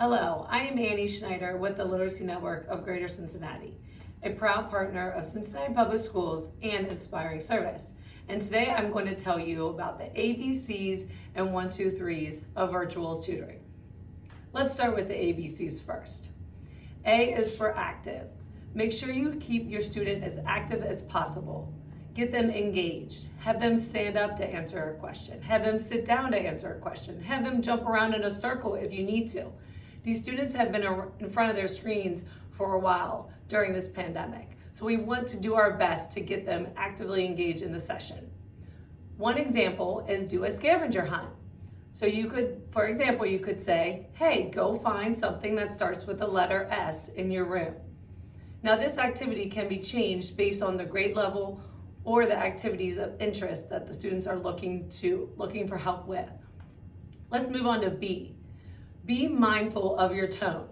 Hello, I am Annie Schneider with the Literacy Network of Greater Cincinnati, a proud partner of Cincinnati Public Schools and Inspiring Service. And today I'm going to tell you about the ABCs and 123's of virtual tutoring. Let's start with the ABCs first. A is for active. Make sure you keep your student as active as possible. Get them engaged. Have them stand up to answer a question. Have them sit down to answer a question. Have them jump around in a circle if you need to. These students have been in front of their screens for a while during this pandemic. So we want to do our best to get them actively engaged in the session. One example is do a scavenger hunt. So you could, for example, you could say, hey, go find something that starts with the letter S in your room. Now this activity can be changed based on the grade level or the activities of interest that the students are looking for help with. Let's move on to B. Be mindful of your tone.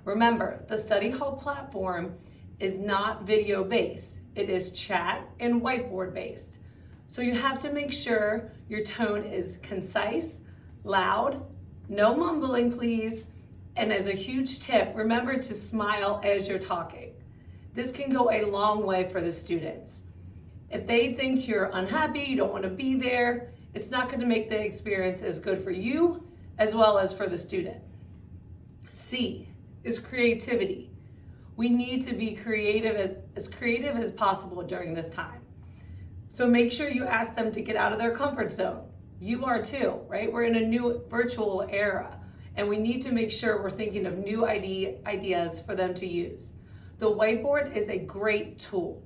Remember, the StudyHall platform is not video based. It is chat and whiteboard based. So you have to make sure your tone is concise, loud, no mumbling please, and as a huge tip, remember to smile as you're talking. This can go a long way for the students. If they think you're unhappy, you don't want to be there, it's not going to make the experience as good for you as well as for the student. C is creativity. We need to be creative as possible during this time. So make sure you ask them to get out of their comfort zone. You are too, right? We're in a new virtual era, and we need to make sure we're thinking of new ideas for them to use. The whiteboard is a great tool.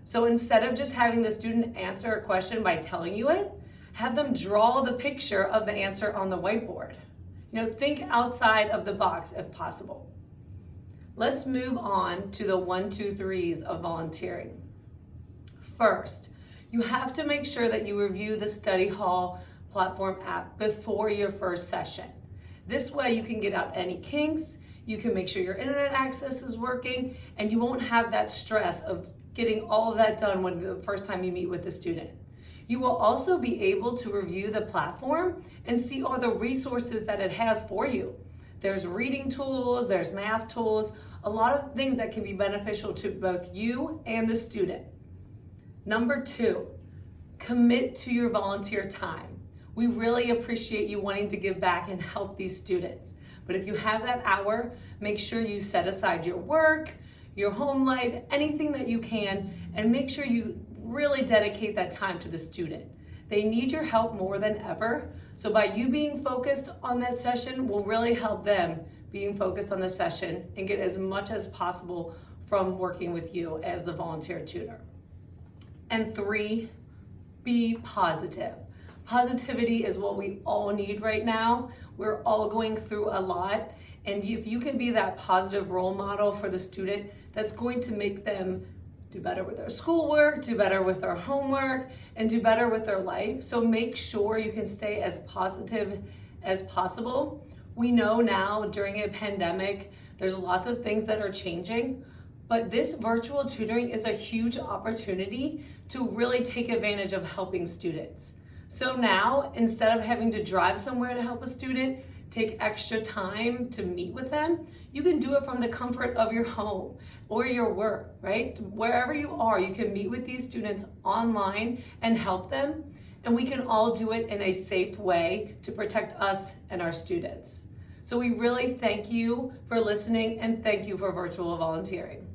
So instead of just having the student answer a question by telling you it, have them draw the picture of the answer on the whiteboard. Think outside of the box if possible. Let's move on to the 123's of volunteering. First, you have to make sure that you review the StudyHall platform app before your first session. This way you can get out any kinks, you can make sure your internet access is working, and you won't have that stress of getting all of that done when the first time you meet with the student. You will also be able to review the platform and see all the resources that it has for you. There's reading tools, there's math tools, a lot of things that can be beneficial to both you and the student. Number 2, commit to your volunteer time. We really appreciate you wanting to give back and help these students. But if you have that hour, make sure you set aside your work, your home life, anything that you can, and make sure you really dedicate that time to the student. They need your help more than ever. So by you being focused on that session will really help them being focused on the session and get as much as possible from working with you as the volunteer tutor. And 3, be positive. Positivity is what we all need right now. We're all going through a lot. And if you can be that positive role model for the student, that's going to make them do better with their schoolwork, do better with their homework, and do better with their life. So make sure you can stay as positive as possible. We know now during a pandemic, there's lots of things that are changing, but this virtual tutoring is a huge opportunity to really take advantage of helping students. So now, instead of having to drive somewhere to help a student, take extra time to meet with them, you can do it from the comfort of your home or your work, right? Wherever you are, you can meet with these students online and help them, and we can all do it in a safe way to protect us and our students. So we really thank you for listening and thank you for virtual volunteering.